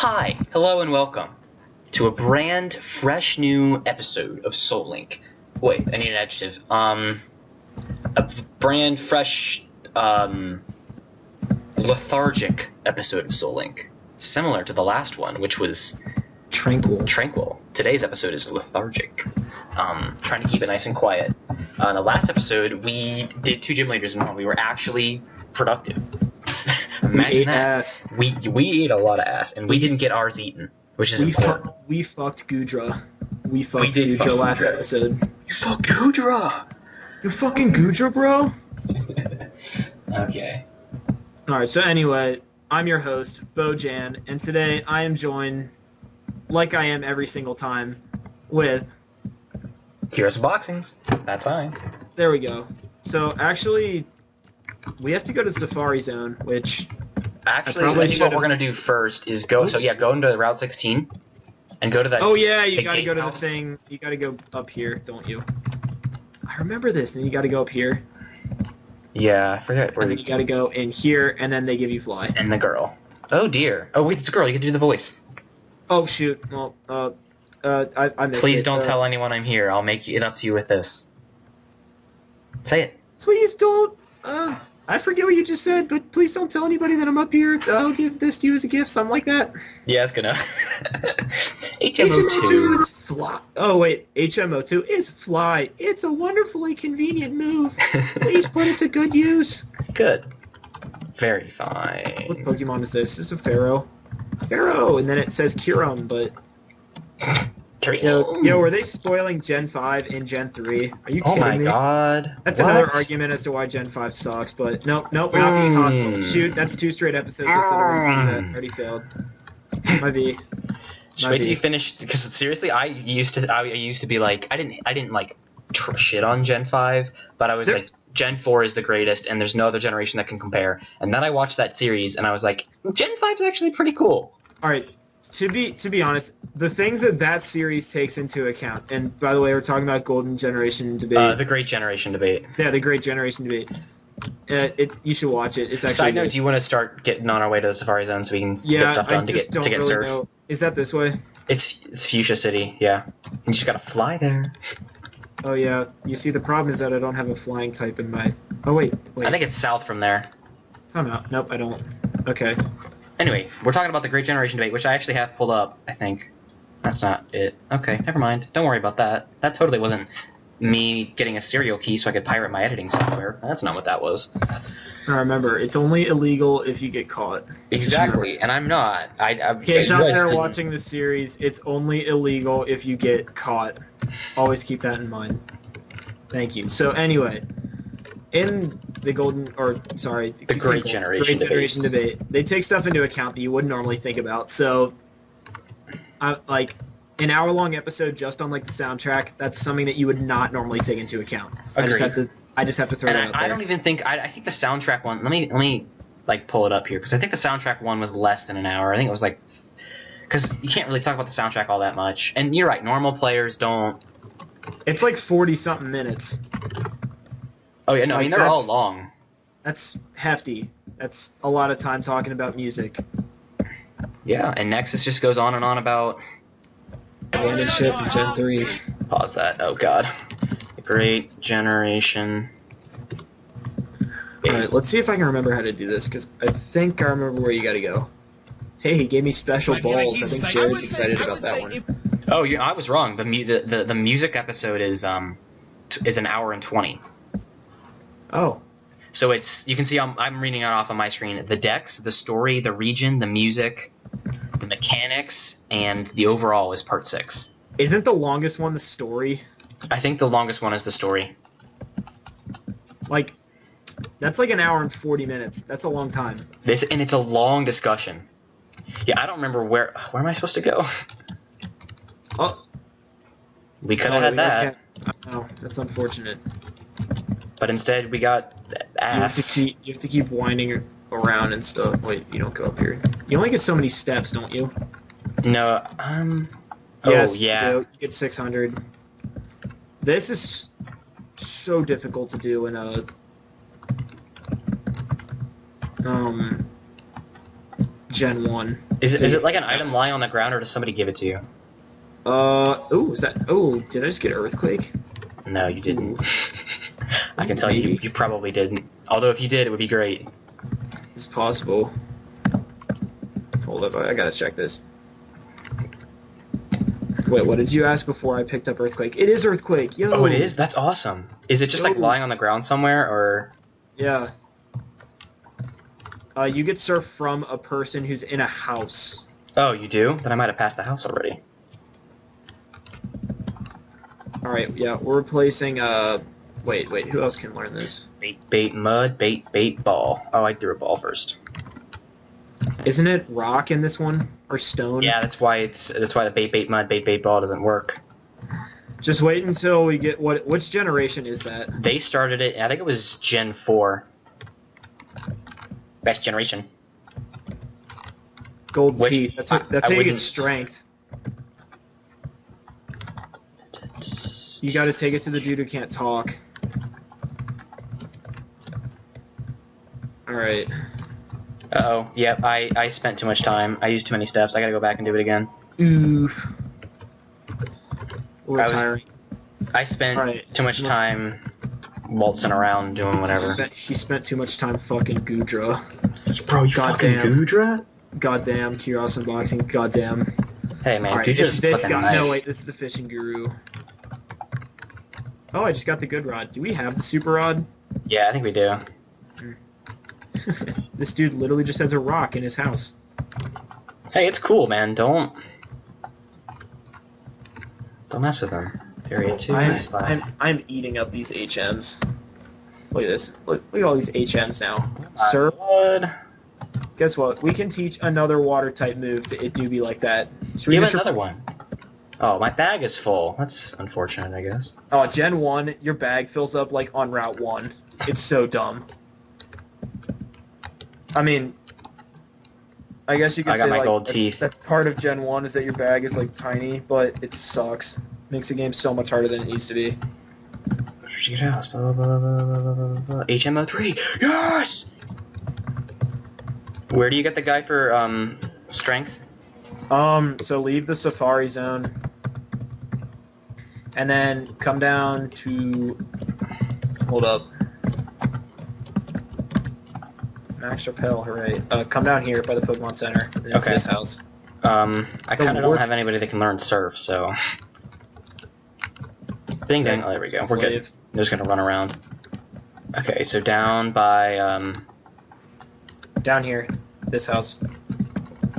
Hi, hello, and welcome to a brand fresh new episode of Soul Link. Wait, I need an adjective. A brand fresh, lethargic episode of Soul Link. Similar to the last one, which was tranquil. Today's episode is lethargic. Trying to keep it nice and quiet. On the last episode, we did 2 gym leaders in one. We were actually productive. Imagine that. Ass. We ate a lot of ass, and we didn't get ours eaten, which is important. We fucked GOODRA. We fucked GOODRA last episode. You fucked GOODRA! You fucking GOODRA, bro? Okay. Alright, so anyway, I'm your host, Bojan, and today I am joined, like I am every single time, with... Qrouseunboxings. That's I. There we go. So, actually... we have to go to Safari Zone, which... Actually, I think what we're going to do first is go... So, yeah, go into Route 16 and go to that... Oh, yeah, you got to go to the thing. You got to go up here, don't you? I remember this, and you got to go up here. Yeah, I forget where... And then you got to go in here, and then they give you fly. And the girl. Oh, dear. Oh, wait, it's a girl. You can do the voice. Oh, shoot. Well, I missed it. Please don't tell anyone I'm here. I'll make it up to you with this. Say it. Please don't... I forget what you just said, but please don't tell anybody that I'm up here. I'll give this to you as a gift, something like that. Yeah, it's gonna. HMO2 is fly. Oh, wait. HMO2 is fly. It's a wonderfully convenient move. Please put it to good use. Good. Very fine. What Pokemon is this? This is a Pharaoh. Pharaoh! And then it says Kiron, but... Yo, were they spoiling Gen 5 and Gen 3? Are you kidding me? Oh my god. That's another argument as to why Gen 5 sucks, but no, we're not being hostile. Shoot, that's 2 straight episodes instead of that already failed. Might be. Just wait till you finish, because seriously, I used to be like, I didn't like shit on Gen 5, but I was like, Gen 4 is the greatest, and there's no other generation that can compare. And then I watched that series, and I was like, Gen 5 is actually pretty cool. Alright. To be honest, the things that series takes into account, and by the way, we're talking about Golden Generation debate. The Great Generation debate. Yeah, the Great Generation debate. You should watch it. It's actually Side note, good. do you want to start getting on our way to the Safari Zone so we can get stuff done to get surf? Know. Is that this way? It's Fuchsia City, yeah. You just gotta fly there. Oh yeah. You see, the problem is that I don't have a flying type in my... Oh wait. I think it's south from there. Time out. Nope, I don't. Okay. Anyway, we're talking about the Great Generation debate, which I actually have pulled up, I think. That's not it. Okay, never mind. Don't worry about that. That totally wasn't me getting a serial key so I could pirate my editing software. That's not what that was. Now remember, it's only illegal if you get caught. Exactly, and I'm not. Kids out there watching the series, it's only illegal if you get caught. Always keep that in mind. Thank you. So anyway, in the Great Generation debate, they take stuff into account that you wouldn't normally think about. So, like an hour-long episode just on like the soundtrack, that's something that you would not normally take into account. Agreed. I just have to throw it out there. I don't even think I think the soundtrack one. Let me like pull it up here because I think the soundtrack one was less than an hour. I think it was like because you can't really talk about the soundtrack all that much. And you're right, normal players don't. It's like 40-something minutes. Oh yeah, no, I mean they're all long. That's hefty. That's a lot of time talking about music. Yeah, and Nexus just goes on and on about Abandoned Ship and Gen 3. Pause that. Oh god. The Great Generation. Alright, let's see if I can remember how to do this, because I think I remember where you gotta go. Hey, he gave me special balls. I think Jared's excited about that one. Oh, yeah, I was wrong. The music episode is an hour and 20. Oh. So you can see I'm reading it off on my screen. The decks, the story, the region, the music, the mechanics, and the overall is part 6. Isn't the longest one the story? I think the longest one is the story. Like, that's like an hour and 40 minutes. That's a long time. And it's a long discussion. Yeah, I don't remember where am I supposed to go? Oh. We could have had that. Oh, that's unfortunate. But instead, we got ass. You have to keep winding around and stuff. Wait, you don't go up here. You only get so many steps, don't you? No, yes, oh, yeah. You get 600. This is so difficult to do in a... Gen 1. Is it like an item lying on the ground, or does somebody give it to you? Oh, is that? Oh, did I just get earthquake? No, you didn't. I can tell you probably didn't. Although if you did, it would be great. It's possible. Hold up, I gotta check this. Wait, what did you ask before I picked up earthquake? It is earthquake, yo! Oh, it is? That's awesome. Is it just like lying on the ground somewhere, or? Yeah. You get surf from a person who's in a house. Oh, you do? Then I might have passed the house already. Alright, yeah, we're replacing, wait, who else can learn this? Bait, mud, bait, ball. Oh, I threw a ball first. Isn't it rock in this one? Or stone? Yeah, that's why the bait, mud, bait, ball doesn't work. Just wait until we get, which generation is that? They started it, I think it was Gen 4. Best generation. Gold teeth. That's how you get strength. You gotta take it to the dude who can't talk. Alright. Uh-oh. Yep, I spent too much time. I used too many steps. I gotta go back and do it again. Oof. We're retiring. I spent too much time waltzing around doing whatever. He spent too much time fucking GOODRA. Bro, you fucking GOODRA? Goddamn, Qrouseunboxing, goddamn. Hey man, GOODRA's fucking nice. No, wait, this is the fishing guru. Oh, I just got the good rod. Do we have the super rod? Yeah, I think we do. This dude literally just has a rock in his house. Hey, it's cool, man. Don't mess with him. Period. 2. I'm eating up these HMs. Look at this. Look at all these HMs now. Surf. Guess what? We can teach another water type move to it do be like that. Give it another one. Oh, my bag is full. That's unfortunate, I guess. Oh, Gen 1, your bag fills up like on Route 1. It's so dumb. I mean, I guess you could say my like gold teeth. That's part of Gen 1 is that your bag is like tiny, but it sucks. Makes the game so much harder than it needs to be. House, blah, blah, blah, blah, blah, blah. HMO3! Yes! Where do you get the guy for strength? So leave the safari zone. And then come down to... Hold up. Max Repel, hooray. Come down here by the Pokemon Center. It's this house. I kind of don't have anybody that can learn Surf, so... Ding ding, oh, there we go. We're good. I'm just gonna run around. Okay, so down by, Down here. This house.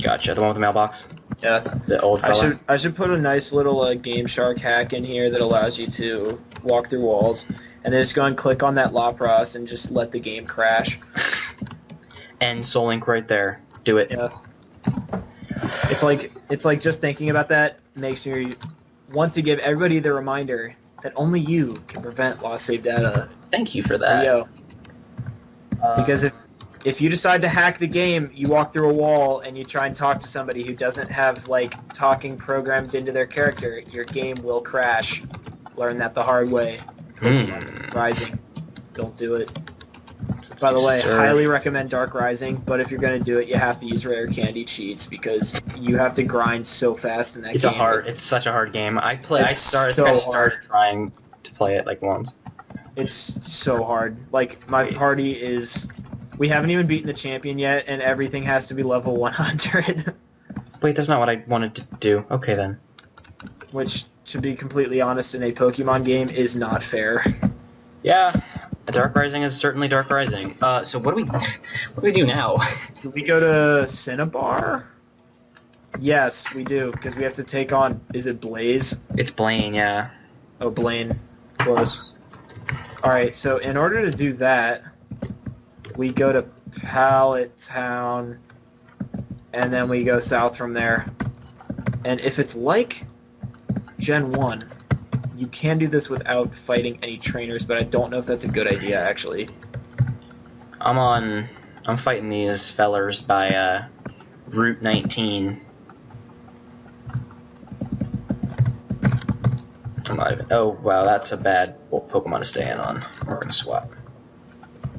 Gotcha, the one with the mailbox? Yeah. The old fella? I should put a nice little Game Shark hack in here that allows you to walk through walls, and then just go and click on that Lapras and just let the game crash. And Soul Link right there. Do it. Yeah. It's like just thinking about that makes you want to give everybody the reminder that only you can prevent lost save data. Thank you for that. There you go. Because if you decide to hack the game, you walk through a wall and you try and talk to somebody who doesn't have like talking programmed into their character, your game will crash. Learn that the hard way. Rising. Don't do it. By the way, highly recommend Dark Rising, but if you're going to do it, you have to use rare candy cheats because you have to grind so fast in that game. It's such a hard game. I started trying to play it like once. It's so hard. Like, my party is... We haven't even beaten the champion yet, and everything has to be level 100. Wait, that's not what I wanted to do. Okay, then. Which, to be completely honest, in a Pokemon game is not fair. Yeah. Dark Rising is certainly Dark Rising. So what do we do now? Do we go to Cinnabar? Yes, we do, because we have to take on, is it Blaze? It's Blaine, yeah. Oh, Blaine. Close. Alright, so in order to do that, we go to Pallet Town, and then we go south from there. And if it's like Gen 1, you can do this without fighting any trainers, but I don't know if that's a good idea, actually. I'm fighting these fellers by, Route 19. I'm not even... Oh, wow, that's a bad Pokemon to stay in on. We're gonna swap.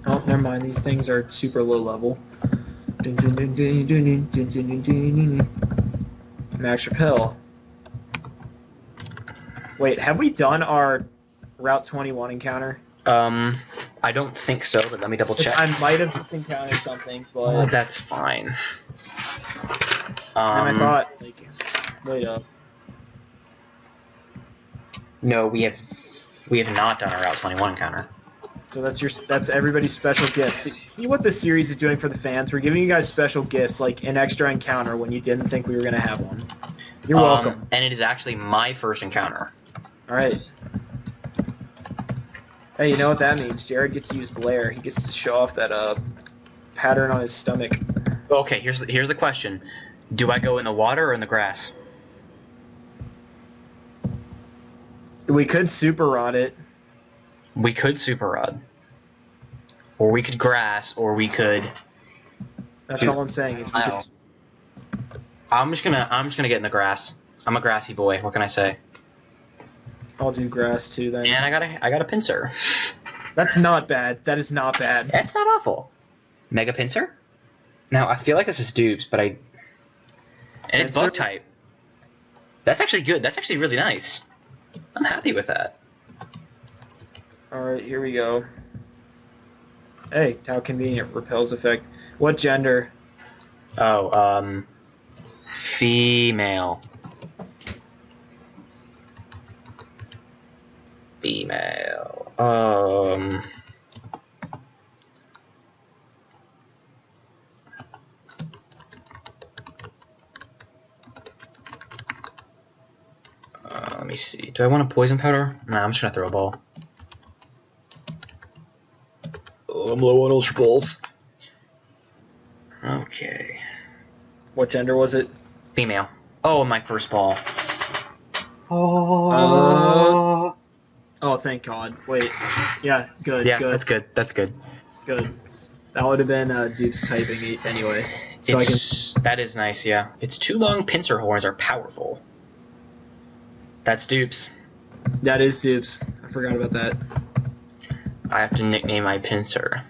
Oh, never mind. These things are super low level. Max Repel. Wait, have we done our Route 21 encounter? I don't think so, but let me double check. I might have just encountered something, but... Oh, that's fine. And I thought, like, wait up. No, we have not done our Route 21 encounter. So that's everybody's special gift. See what the series is doing for the fans? We're giving you guys special gifts, like an extra encounter when you didn't think we were going to have one. You're welcome. And it is actually my first encounter. Alright. Hey, you know what that means? Jared gets to use Blair. He gets to show off that pattern on his stomach. Okay, here's the question. Do I go in the water or in the grass? We could super rod it. We could super rod. Or we could grass, or we could... That's all I'm saying is we could... I'm just gonna get in the grass. I'm a grassy boy. What can I say? I'll do grass too then. And I got a pincer. That's not bad. That is not bad. That's not awful. Mega pincer? Now I feel like this is dupes, but and it's bug type. That's actually good. That's actually really nice. I'm happy with that. Alright, here we go. Hey, how convenient. Repels effect. What gender? Oh, female. Female. Let me see. Do I want a poison powder? Nah, I'm just gonna throw a ball. Oh, I'm low on ultra balls. Okay. What gender was it? Female. Oh, my first ball. Oh. Oh, thank God. Wait. Yeah, good. Yeah, good. that's good. That's good. Good. That would have been Dupe's typing anyway. So That is nice, yeah. Its two long pincer horns are powerful. That's Dupe's. That is Dupe's. I forgot about that. I have to nickname my pincer.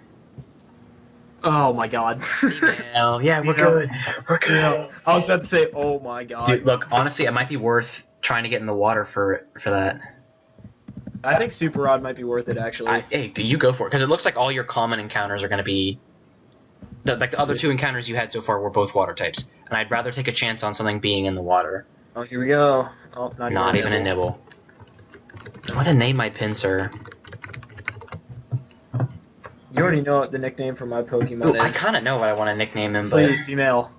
Oh my God. Female. Yeah, we're good. We're good. I was about to say, oh my God. Dude, look, honestly, it might be worth trying to get in the water for that. I think Super Rod might be worth it, actually. Hey, you go for it, because it looks like all your common encounters are going to be... Like the other two encounters you had so far were both water types, and I'd rather take a chance on something being in the water. Oh, here we go. Oh, not even a nibble. I want to name my pincer. You already know what the nickname for my Pokemon is. I kind of know what I want to nickname him, but... Please, female.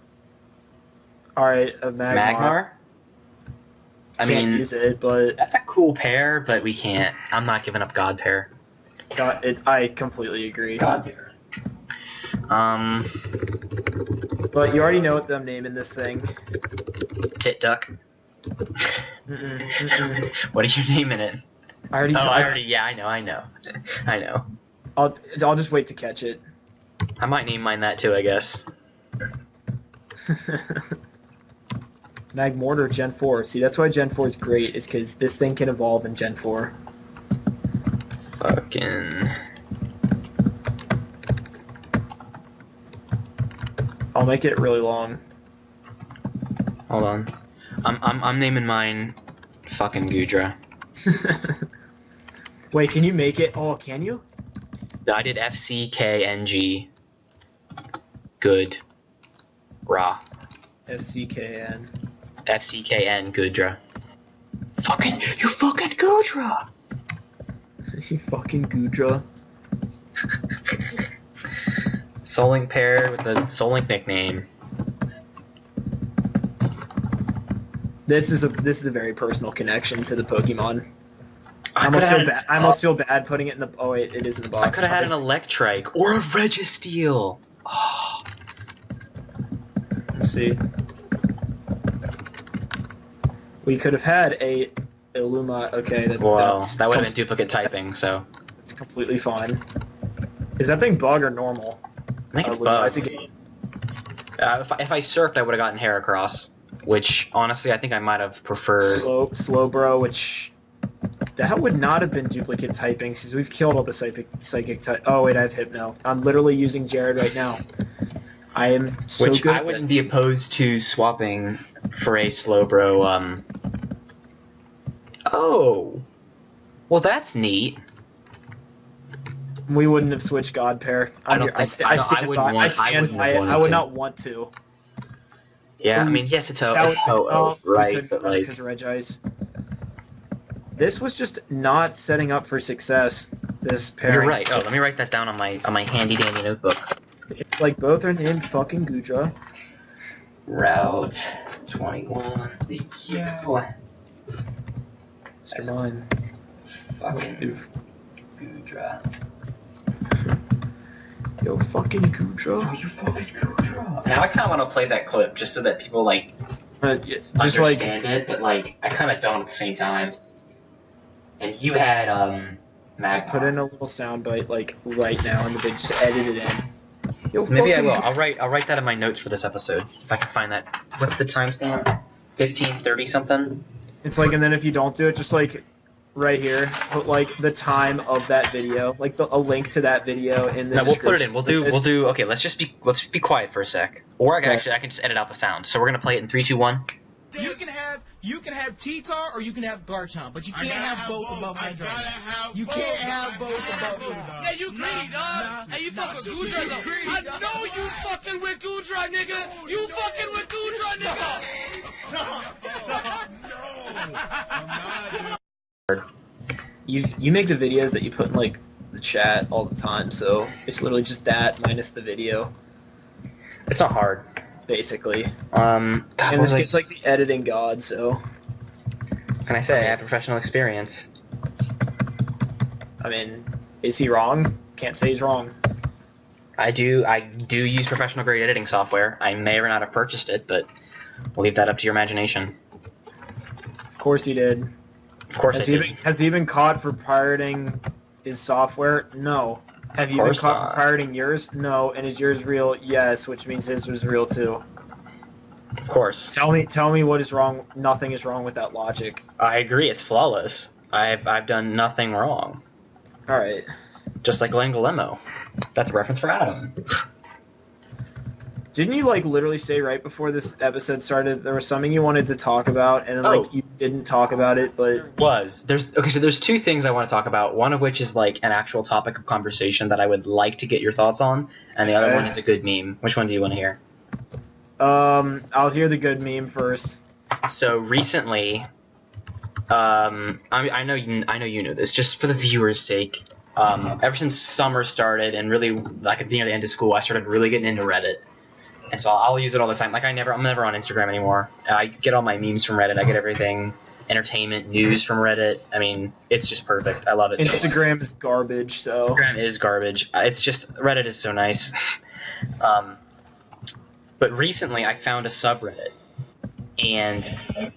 Alright, a Magmar. Magmar? I mean, use it, but... That's a cool pair, but we can't. I'm not giving up God pair. I completely agree. It's God pair. But you already know what I'm naming this thing. Tit Duck. What are you naming it? I already. Yeah, I know. I know. I'll just wait to catch it. I might name mine that too, I guess. Magmortar Gen 4. See, that's why Gen 4 is great, is because this thing can evolve in Gen 4. Fucking... I'll make it really long. Hold on. I'm naming mine fucking GOODRA. Wait, can you make it? Oh, can you? I did FCKNG. Good. Raw. FCKN. FCKN GOODRA. You fucking GOODRA! You fucking GOODRA. Soul Link pair with the Soul Link nickname. This is a very personal connection to the Pokemon. I I almost feel bad putting it in the... Oh wait, it is in the box. I could have had an Electrike or a Registeel. Oh. Let's see. We could have had a Illuma. Okay, that would have been duplicate typing, so... It's completely fine. Is that thing bug or normal? I think it's bug. If I surfed, I would have gotten Heracross, which, honestly, I think I might have preferred... Slowbro, which... That would not have been duplicate typing, since we've killed all the psychic type. Oh, wait, I have Hypno. I'm literally using Jared right now. I am so Which good I at wouldn't this. be opposed to swapping for a Slowbro. Oh, well, that's neat. We wouldn't have switched God pair. I don't think I wouldn't want. I wouldn't have wanted I would to. not want to. Yeah, I Ooh, mean, yes, it's that ho, no, we right? couldn't But run it like, because of Reg Ice. This was just not setting up for success. This pairing. you're right. Oh, let me write that down on my handy dandy notebook. It's like both are named fucking GOODRA. Route 21. ZQ. Mr. Mine. Fucking GOODRA. Yo, fucking GOODRA. Oh, you fucking GOODRA. Now I kind of want to play that clip just so that people like Yeah, just understand it, but like I kind of don't at the same time. And you had Mag. put in a little soundbite like right now, and then just edit it in. Yo, Maybe I fucking will. I'll write that in my notes for this episode if I can find that. What's the timestamp? 15:30 something. It's like, and then if you don't do it, just like right here, put like the time of that video, like a link to that video in the. No, we'll put it in. We'll description. do. Okay, let's just be quiet for a sec. Or I can Okay. I can just edit out the sound. So we're gonna play it in 3, 2, 1. You can have T-Tar or you can have Garchomp, but you can't have both above my drum. You can't have both above me. Yeah, you greedy, dog. Hey, you fucking with GOODRA, though. I know you fucking with GOODRA, nigga. You fucking with GOODRA, nigga. You make the videos that you put in like the chat all the time, so it's literally just that minus the video, It's not hard. basically. God, And what this was gets like the editing god, so Can I say I have professional experience? I mean, is he wrong? Can't say he's wrong. I do use professional grade editing software. I may or not have purchased it, but we'll leave that up to your imagination. Of course he did. Of course I did. Has he been caught for pirating his software? No. Have you been course caught not. for pirating yours? No. And is yours real? Yes, which means his was real too. Of course. Tell me what is wrong. Nothing is wrong with that logic. I agree, it's flawless. I've done nothing wrong. All right. Just like Langolemo. That's a reference for Adam. Didn't you like literally say right before this episode started there was something you wanted to talk about and then Oh. like you didn't talk about it, but There's two things I want to talk about. One of which is like an actual topic of conversation that I would like to get your thoughts on, and the other Okay. one is a good meme. Which one do you want to hear? I'll hear the good meme first. So recently, I know you know this. Just for the viewers' sake, ever since summer started and really like at the end of school, I started really getting into Reddit, and so I'll use it all the time. Like I'm never on Instagram anymore. I get all my memes from Reddit. I get everything, entertainment, news from Reddit. I mean, it's just perfect. I love it. Instagram is garbage, so Instagram is garbage. It's just Reddit is so nice. But recently, I found a subreddit, and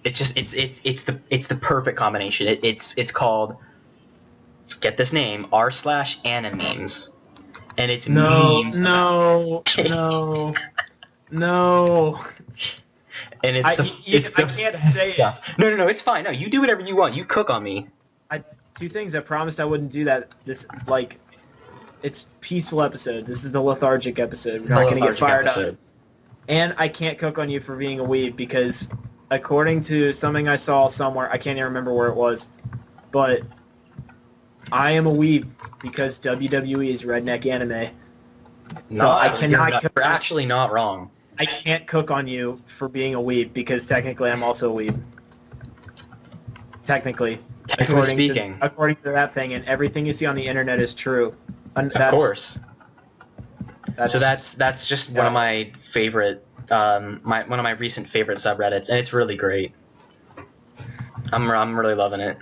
it's the perfect combination. It's called, get this name, r/animemes, and it's memes. No. And it's the I can't best say it. stuff. No, it's fine. No, you do whatever you want. You cook on me. Two things. I promised I wouldn't do that. This like, it's peaceful episode. This is the lethargic episode. We're not going to get fired up. And I can't cook on you for being a weeb because, according to something I saw somewhere, I can't even remember where it was, but I am a weeb because WWE is redneck anime. So I cannot. You're actually not wrong. I can't cook on you for being a weeb because technically I'm also a weeb. Technically Speaking. according to that thing, and everything you see on the internet is true. And Of course. That's, That's just one of my favorite, one of my recent favorite subreddits, and it's really great. I'm really loving it.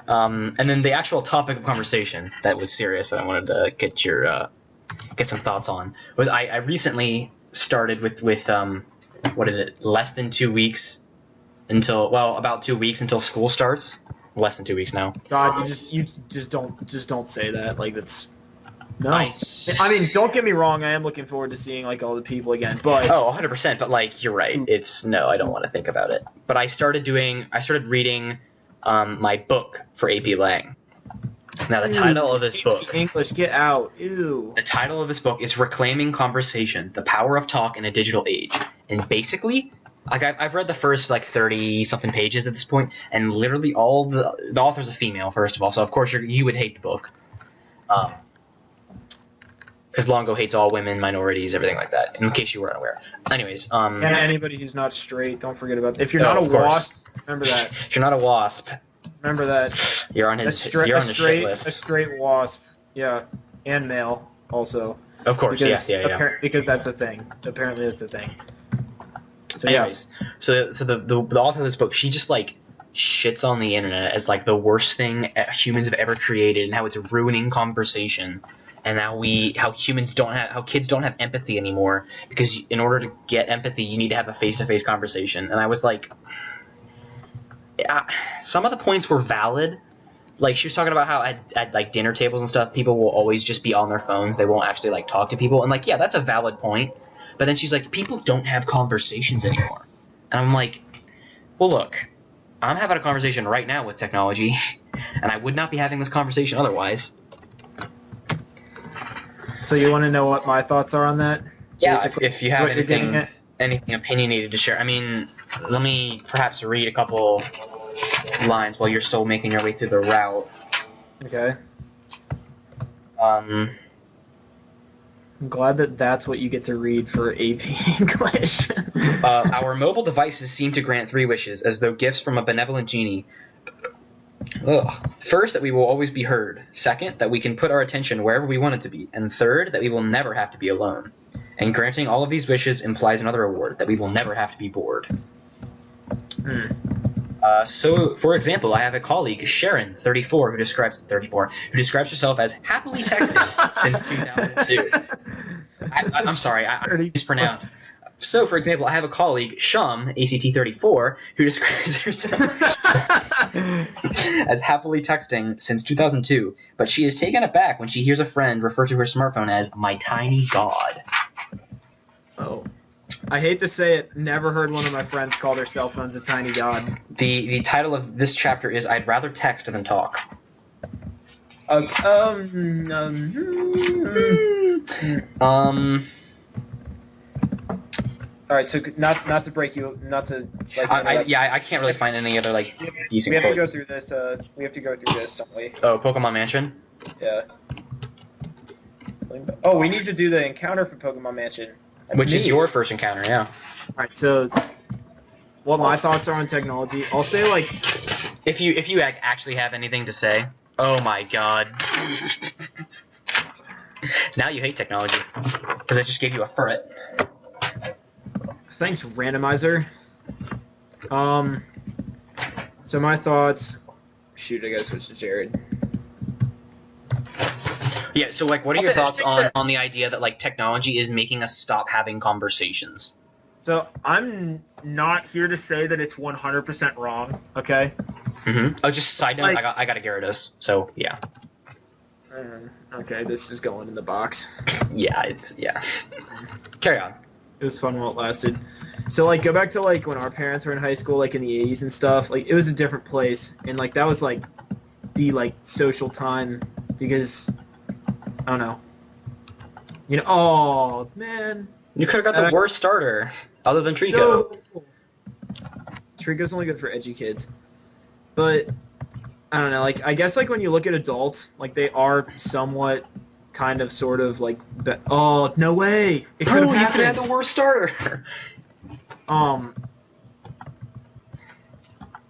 And then the actual topic of conversation that was serious that I wanted to get some thoughts on was I recently started with what is it, less than 2 weeks until, well, about 2 weeks until school starts. Less than 2 weeks now. God, you just don't say that. Like that's. No. I mean, don't get me wrong. I am looking forward to seeing like all the people again, but Oh, 100%. But like, you're right. I don't want to think about it. But I started reading my book for AP Lang. Now, the title of this book... English, get out. Ew. The title of this book is Reclaiming Conversation, The Power of Talk in a Digital Age. And basically, like I've read the first, like, 30-something pages at this point, and literally all the author's a female, first of all, so of course you would hate the book. Because Longo hates all women, minorities, everything like that, in case you were unaware. Anyways, And anybody who's not straight, don't forget about that. If you're not a wasp, remember that. If you're not a wasp... Remember that. You're on his shit list. A straight wasp, yeah, and male also. Of course, because, yeah. Because that's a thing. Apparently, that's a thing. So anyways, so the author of this book, she just like shits on the internet as like the worst thing humans have ever created, and how it's ruining conversation, and how kids don't have empathy anymore, because in order to get empathy, you need to have a face-to-face conversation. And I was like. Some of the points were valid. Like, she was talking about how at like dinner tables and stuff, people will always just be on their phones. They won't actually like talk to people. And like, yeah, that's a valid point. But then she's like, people don't have conversations anymore. And I'm like, well, look, I'm having a conversation right now with technology, and I would not be having this conversation otherwise. So you want to know what my thoughts are on that? Yeah, if you have anything opinionated to share. I mean, let me perhaps read a couple lines while you're still making your way through the route. Okay. I'm glad that that's what you get to read for AP English. Our mobile devices seem to grant 3 wishes, as though gifts from a benevolent genie. Ugh. First, that we will always be heard. Second, that we can put our attention wherever we want it to be. And third, that we will never have to be alone. And granting all of these wishes implies another reward, that we will never have to be bored. So, for example, I have a colleague, Sharon, 34, who describes herself as happily texting since 2002. I'm sorry, I mispronounced. So, for example, I have a colleague, Shum, ACT 34, who describes herself as happily texting since 2002, but she is taken aback when she hears a friend refer to her smartphone as my tiny god. Oh. I hate to say it, never heard one of my friends call their cell phones a tiny god. The title of this chapter is I'd Rather Text Than Talk. Alright, so not to break you, not to... Like, I can't really find any other, like, decent quotes. We have to go through this, don't we? Oh, Pokemon Mansion? Yeah. Oh, we need to do the encounter for Pokemon Mansion. Which is your first encounter, yeah. Alright, so... What my thoughts are on technology, I'll say, like... If you actually have anything to say... Oh my god. Now you hate technology. Because I just gave you a ferret. Thanks, randomizer. So my thoughts... Shoot, I gotta switch to Jared. Yeah, so, like, what are your thoughts on the idea that, like, technology is making us stop having conversations? So, I'm not here to say that it's 100% wrong, okay? Mm-hmm. Oh, just side note, I got a Gyarados, so, yeah. Okay, this is going in the box. Yeah, yeah. Carry on. It was fun while it lasted. So, like, go back to, like, when our parents were in high school, like, in the 80s and stuff. Like, it was a different place. And, like, that was, like, the, like, social time. Because, I don't know. You know, oh, man. You could have got the worst starter, other than Trico. Trico's only good for edgy kids. But, I don't know, like, I guess, like, when you look at adults, like, they are somewhat... kind of, sort of, like, oh, no way! It could have happened. You could have had the worst starter!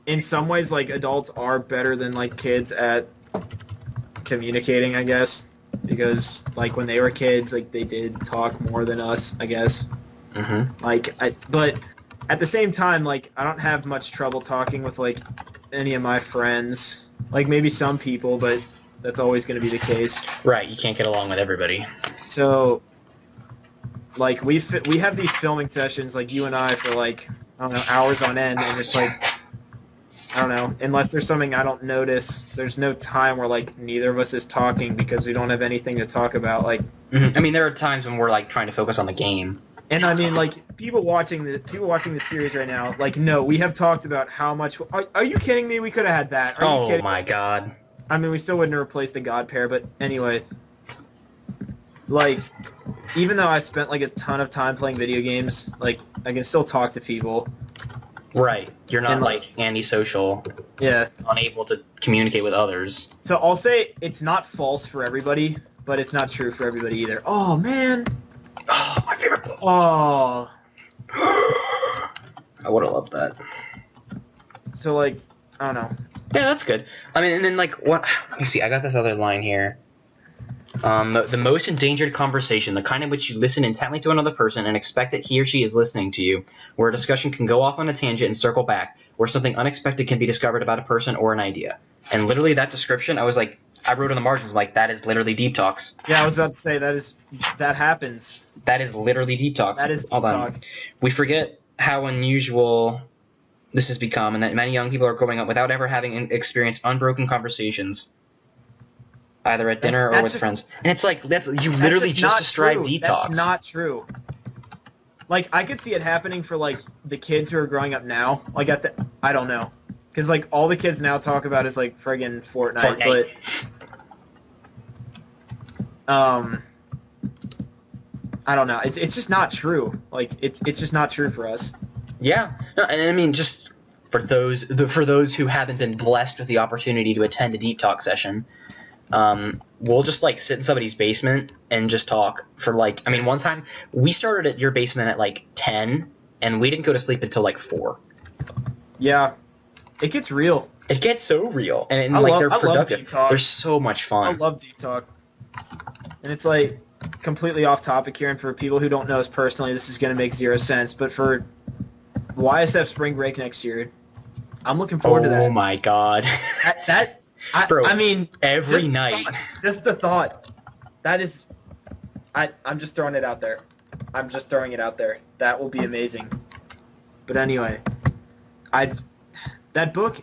In some ways, like, adults are better than, like, kids at communicating, I guess. Because, like, when they were kids, like, they did talk more than us, I guess. Mm-hmm. Like, but at the same time, like, I don't have much trouble talking with, like, any of my friends. Like, maybe some people, but... That's always going to be the case. Right, you can't get along with everybody. So, like, we have these filming sessions, like, you and I, for, like, I don't know, hours on end, and it's like, I don't know, unless there's something I don't notice, there's no time where, like, neither of us is talking because we don't have anything to talk about, like... Mm-hmm. I mean, there are times when we're, like, trying to focus on the game. And, I mean, like, people watching this series right now, like, no, we have talked about how much... Are you kidding me? We could have had that. Oh, my God. I mean, we still wouldn't replace the God pair, but anyway. Like, even though I spent, like, a ton of time playing video games, like, I can still talk to people. Right. You're not, And, like, antisocial. Yeah. Unable to communicate with others. So I'll say it's not false for everybody, but it's not true for everybody either. Oh, man. Oh, my favorite book. Oh. I would have loved that. So, like, I don't know. Yeah, that's good. I mean, and then, like, what... Let me see. I got this other line here. The most endangered conversation, the kind in which you listen intently to another person and expect that he or she is listening to you, where a discussion can go off on a tangent and circle back, where something unexpected can be discovered about a person or an idea. And literally that description, I was like, I wrote in the margins, like, that is literally Deep Talks. Yeah, I was about to say, that happens. That is literally Deep Talks. That is Deep Hold on. Talk. We forget how unusual this has become, and that many young people are growing up without ever having experienced unbroken conversations, either at dinner or with friends. And it's like, you literally just described Deep Talks. That's not true. Like, I could see it happening for, like, the kids who are growing up now. Like, I don't know. Because, like, all the kids now talk about is, like, friggin' Fortnite. But, I don't know. It's just not true. Like, it's just not true for us. Yeah. No, and I mean, just for those who haven't been blessed with the opportunity to attend a Deep Talk session, we'll just, like, sit in somebody's basement and just talk for, like, I mean, one time we started at your basement at, like, 10, and we didn't go to sleep until, like, 4. Yeah. It gets real. It gets so real. And they're productive. They're so much fun. I love Deep Talk. And it's, like, completely off topic here, and for people who don't know us personally, this is going to make zero sense, but for YSF Spring Break next year, I'm looking forward to that. Oh, my God. Bro, I mean, every night. Just the thought. That is... I'm just throwing it out there. I'm just throwing it out there. That will be amazing. But anyway, that book...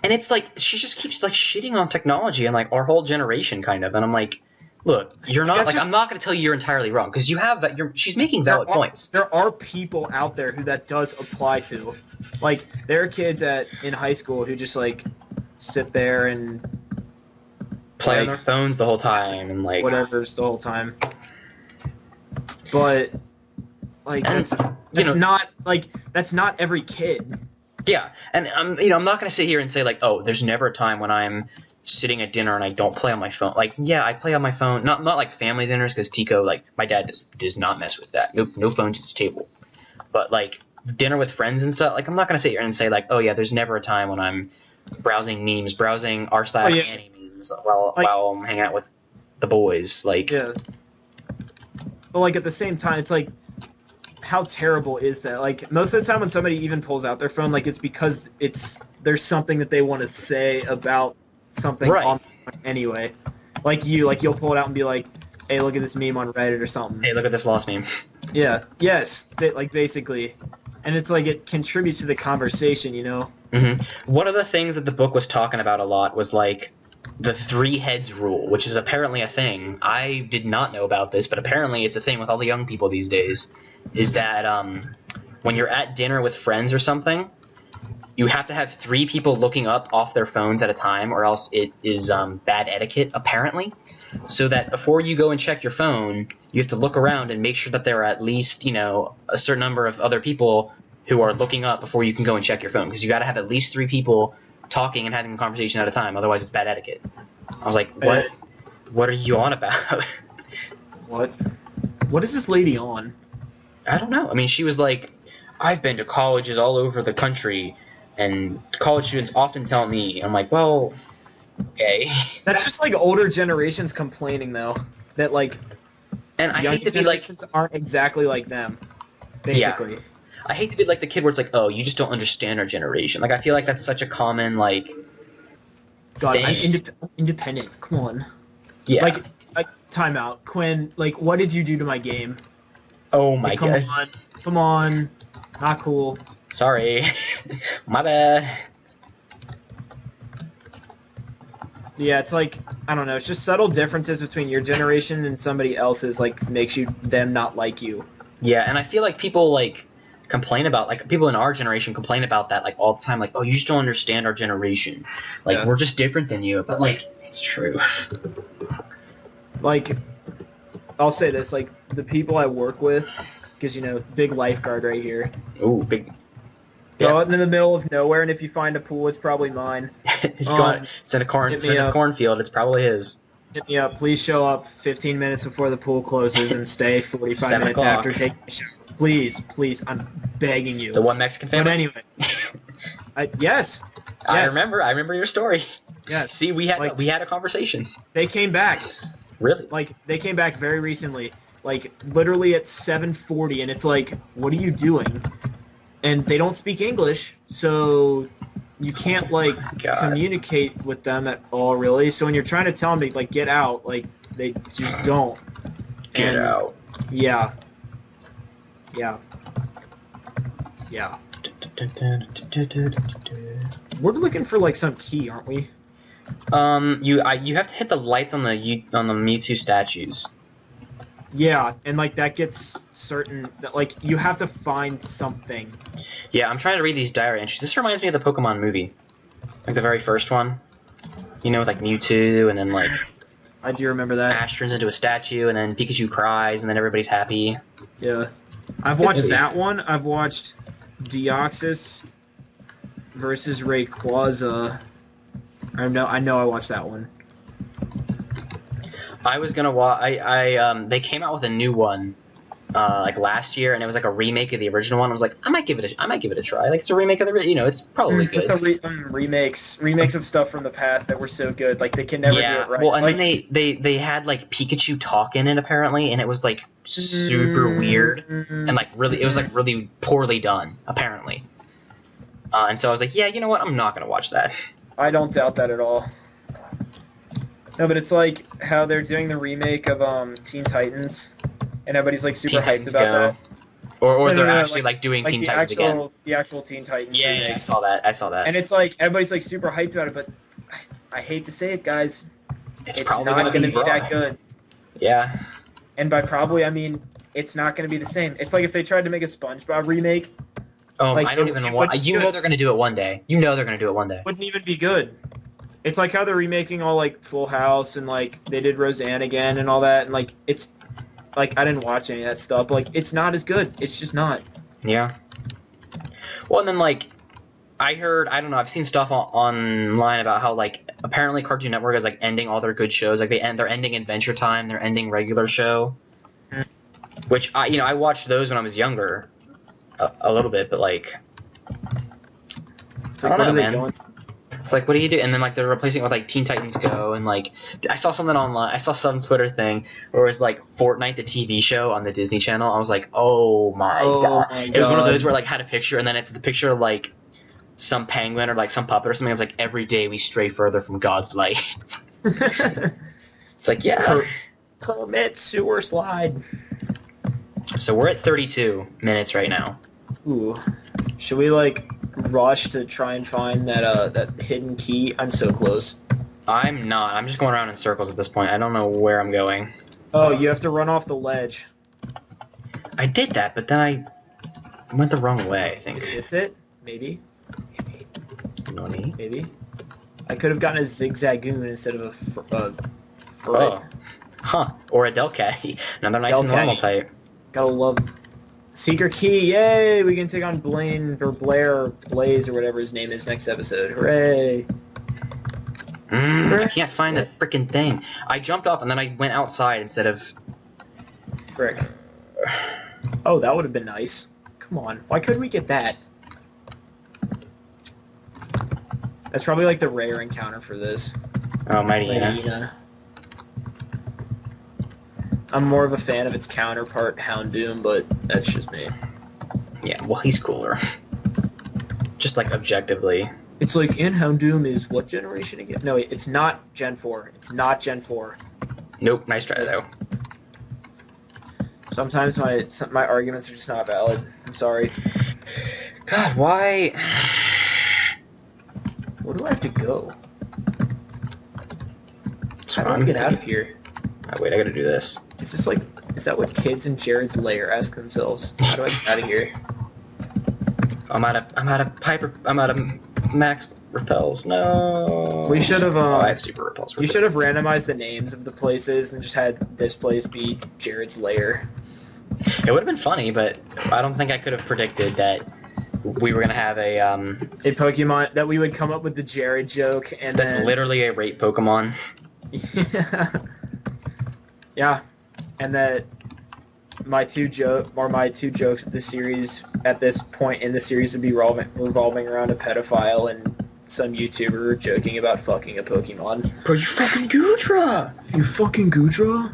And it's like, she just keeps, like, shitting on technology and, like, our whole generation, kind of. And I'm like, look, you're not, like, I'm not going to tell you you're entirely wrong, because you have that, she's making valid points. There are people out there who that does apply to. Like, there are kids in high school who just, like, sit there and play, like, on on their phones the whole time and, like, whatever's the whole time. But, like, that's not every kid. Yeah, and I'm not going to sit here and say, like, oh, there's never a time when I'm sitting at dinner and I don't play on my phone. Like, yeah, I play on my phone. Not like family dinners, because Tico, like, my dad does not mess with that. No phones at the table. But, like, dinner with friends and stuff, like, I'm not going to sit here and say, like, oh, yeah, there's never a time when I'm browsing memes, browsing r/Annie memes while I'm hanging out with the boys. Like, yeah. But, like, at the same time, it's like, how terrible is that? Like, most of the time when somebody even pulls out their phone, like, it's because there's something that they want to say about something on anyway. Like, you'll pull it out and be like, hey, look at this meme on Reddit or something. Hey, look at this lost meme. Yeah. Yes. Like, basically. And it's like, it contributes to the conversation, you know? Mm-hmm. One of the things that the book was talking about a lot was, like, the 3 heads rule, which is apparently a thing. I did not know about this, but apparently it's a thing with all the young people these days. Is that when you're at dinner with friends or something, you have to have 3 people looking up off their phones at a time, or else it is bad etiquette, apparently. So that before you go and check your phone, you have to look around and make sure that there are at least, a certain number of other people who are looking up before you can go and check your phone. Because you got to have at least 3 people talking and having a conversation at a time, otherwise it's bad etiquette. I was like, what? What are you on about? What is this lady on? I don't know. I mean, she was like, I've been to colleges all over the country, and college students often tell me. I'm like, well, okay. That's just like older generations complaining, though, that, like, and I hate to be like, aren't exactly like them, basically. Yeah. I hate to be like the kid where it's like, oh, you just don't understand our generation. Like, I feel like that's such a common, like, God, thing. I'm independent. Come on. Yeah. Like, time out. Quinn, like, what did you do to my game? Oh my God. Come on. Not cool. Sorry. My bad. Yeah, it's like, I don't know, it's just subtle differences between your generation and somebody else's, like, makes them not like you. Yeah, and I feel like people, like, complain about, like, people in our generation complain about that, like, all the time, like, oh, you just don't understand our generation, like, we're just different than you, but, like, it's true. Like, I'll say this, like, the people I work with, because, you know, big lifeguard right here. Ooh, big. Go out in the middle of nowhere, and if you find a pool, it's probably mine. It's in a cornfield, it's probably his. Hit me up. Please show up 15 minutes before the pool closes and stay 45 minutes after taking a shower. Please, please, I'm begging you. The one Mexican family? But anyway. Yes. I remember your story. Yes. See, we had a conversation. They came back. Really? Like, they came back very recently. Like, literally at 7:40, and it's like, what are you doing? And they don't speak English, so you can't, like, communicate with them at all, really. So when you're trying to tell them to, like, get out, like, they just don't. Get out. Yeah. Yeah. Yeah. We're looking for, like, some key, aren't we? You have to hit the lights on the Mewtwo statues. Yeah, and, like, that gets certain, like, you have to find something. Yeah, I'm trying to read these diary entries. This reminds me of the Pokemon movie. Like, the very first one. You know, with, like, Mewtwo, and then, like... I do remember that. Ash turns into a statue, and then Pikachu cries, and then everybody's happy. Yeah. I've watched that one. I've watched Deoxys versus Rayquaza. I know I watched that one. I was gonna watch... they came out with a new one, like, last year, and it was, like, a remake of the original one. I was like, I might give it a try. Like, it's a remake of the... You know, it's probably good. The remakes of stuff from the past that were so good. Like, they can never do it right. Well, and like, then they had, like, Pikachu talk in it, apparently, and it was, like, super weird. And, like, really... It was, like, really poorly done, apparently. And so I was like, yeah, you know what? I'm not gonna watch that. I don't doubt that at all. No, but it's like how they're doing the remake of Teen Titans, and everybody's like super hyped about that. Or they're actually like doing Teen Titans again. The actual Teen Titans. Yeah, remake. Yeah, I saw that. And it's like everybody's like super hyped about it, but I hate to say it, guys. It's probably not going to be that good. Yeah. And by probably, I mean it's not going to be the same. It's like if they tried to make a SpongeBob remake. Like, I don't even know what. You know they're going to do it one day. Wouldn't even be good. It's like how they're remaking all, like, Full House, and, like, they did Roseanne again and all that, and, like, it's, like, I didn't watch any of that stuff, but, like, it's not as good. It's just not. Yeah. Well, and then, like, I don't know, I've seen stuff online about how, like, apparently Cartoon Network is, like, ending all their good shows. Like, they're ending Adventure Time, they're ending Regular Show. Which, I watched those when I was younger. A little bit, but, like... It's like, I don't know, man. It's like, what do you do? And then, like, they're replacing it with, like, Teen Titans Go, and, like, I saw something online, I saw some Twitter thing where it was, like, Fortnite, the TV show on the Disney Channel. I was like, oh my god. It was one of those where, like, had a picture, and then it's the picture of, like, some penguin or, like, some puppet or something. It's like, every day we stray further from God's light. It's like, yeah. Kermit sewer slide. So we're at 32 minutes right now. Ooh. Should we, like... rush to try and find that hidden key? I'm so close. I'm not. I'm just going around in circles at this point. I don't know where I'm going. Oh, you have to run off the ledge. I did that, but then I went the wrong way, I think. Is this it? Maybe. Nani? Maybe. I could have gotten a Zigzagoon instead of a Firered. Oh. Huh. Or a Delcat. Another nice and normal type. Gotta love... Secret key, yay! We can take on Blaze or whatever his name is next episode. Hooray! I can't find the frickin' thing. I jumped off and then I went outside instead of... Frick. Oh, that would have been nice. Come on, why couldn't we get that? That's probably like the rare encounter for this. Oh, Mightyena. I'm more of a fan of its counterpart, Houndoom, but that's just me. Yeah, well, he's cooler. Just, like, objectively. It's like, in Houndoom is what generation again? No, it's not Gen 4. It's not Gen 4. Nope, nice try, though. Sometimes my arguments are just not valid. I'm sorry. God, why? Where do I have to go? How do I get out of here? Oh, wait, I gotta do this. Is this like, is that what kids in Jared's lair ask themselves? How do I get out of here? I'm out of max repels. No. We should have. I have super repels. You should have randomized the names of the places and just had this place be Jared's lair. It would have been funny, but I don't think I could have predicted that we were gonna have a Pokemon that we would come up with the Jared joke, and that's literally a rape Pokemon. Yeah, and that my two jokes of the series at this point in the series would be revolving around a pedophile and some YouTuber joking about fucking a Pokemon. Bro, you fucking GOODRA! You fucking GOODRA?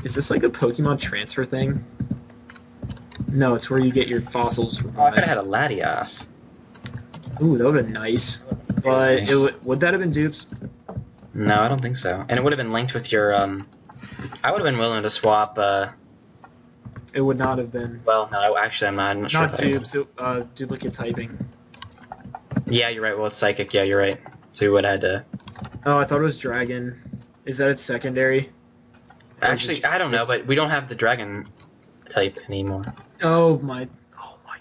Is this like a Pokemon transfer thing? No, it's where you get your fossils from. Oh, I could have had a Latias. Ooh, that would have been nice. But Nice. Would that have been dupes? No, I don't think so. And it would have been linked with your I would have been willing to swap. It would not have been. Well, no, actually, I'm not sure. Not dupes, duplicate typing. Yeah, you're right. Well, it's psychic. Yeah, you're right. So we would have had to. Oh, I thought it was dragon. Is that its secondary? Actually, I don't know, but we don't have the dragon type anymore. Oh my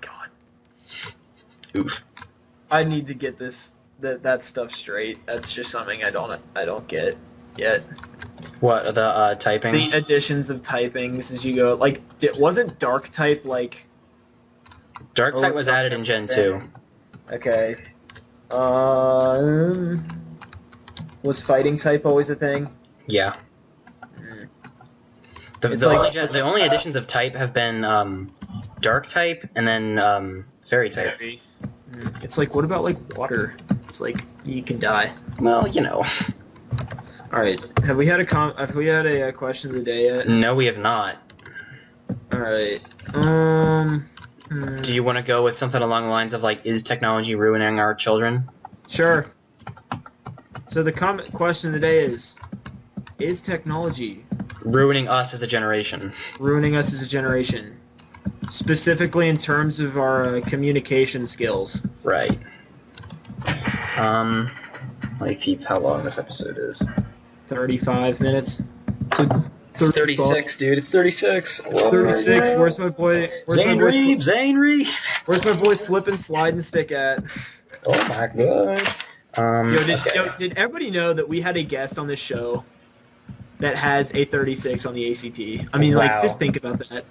god. Oof. I need to get that stuff straight. That's just something I don't get yet. What the typing? The additions of typings as you go. Like, wasn't dark type like? Dark type was added in Gen 2. Okay. Was fighting type always a thing? Yeah. Mm. The only additions of type have been dark type and then fairy type. It's like, what about like water? It's like you can die. Well, you know. All right. Have we had a question of the day yet? No, we have not. All right. Do you want to go with something along the lines of like, is technology ruining our children? Sure. So the question of the day is technology Ruining us as a generation. ruining us as a generation? Specifically in terms of our communication skills. Right. Let me peep how long this episode is. 35 minutes. It's 36, dude. It's 36. 36. Where's my boy? Zane Reeb. Where's my boy slip and slide and stick at? Oh my god. Did everybody know that we had a guest on this show that has a 36 on the ACT? I mean, Wow. like, just think about that.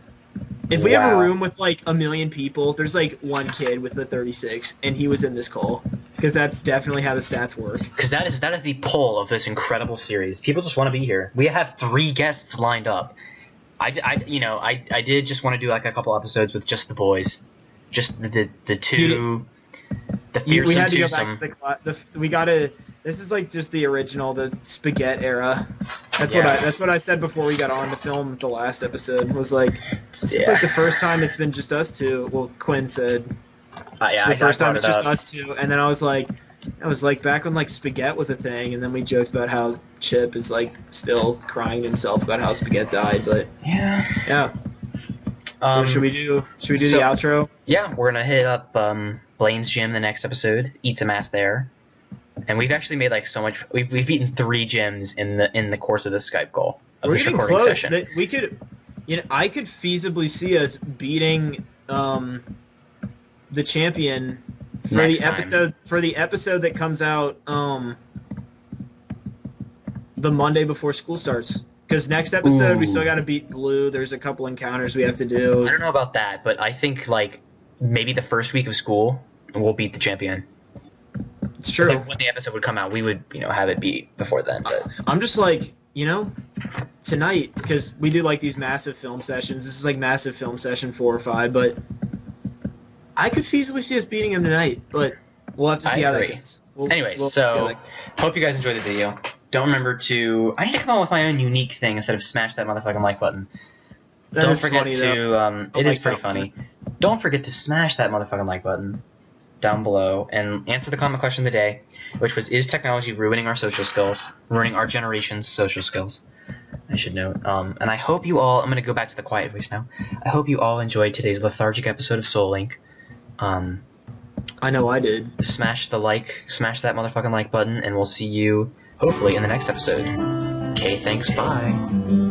If we have a room with like 1 million people, there's like one kid with the 36, and he was in this call. Because that's definitely how the stats work. Because that is the pull of this incredible series. People just want to be here. We have 3 guests lined up. I did just want to do like a couple episodes with just the boys, just the two, the fearsome We had to twosome. go back to we gotta. This is like just the original, the spaghetti era. That's what I said before we got on to film the last episode. Was like, this is like the first time it's been just us two. Well, Quinn said. The first time it's just us two, and then I was like back when like spaghetti was a thing, and then we joked about how Chip is like still crying to himself about how spaghetti died, but yeah. So should we do the outro? Yeah, we're gonna hit up Blaine's gym the next episode. Eat some ass there, and we've actually made like so much. We've eaten 3 gyms in the course of this Skype call of this recording session. We could, I could feasibly see us beating the champion for Next the episode that comes out the Monday before school starts. Because next episode we still got to beat Blue. There's a couple encounters we have to do. I don't know about that, but I think like maybe the first week of school we'll beat the champion. It's true. Like, when the episode would come out, we would have it beat before then. But I'm just like tonight, because we do like these massive film sessions. This is like massive film session 4 or 5, but I could feasibly see us beating him tonight, but we'll have to see how that goes. Hope you guys enjoyed the video. Don't remember to... I need to come up with my own unique thing instead of smash that motherfucking like button. Don't forget to... It is pretty funny. Don't forget to smash that motherfucking like button down below and answer the comment question of the day, which was, is technology ruining our social skills? Ruining our generation's social skills? I should note. And I hope you all... I'm going to go back to the quiet voice now. I hope you all enjoyed today's lethargic episode of Soul Link. I know I did. Smash that motherfucking like button, and we'll see you hopefully in the next episode. Okay, thanks, bye.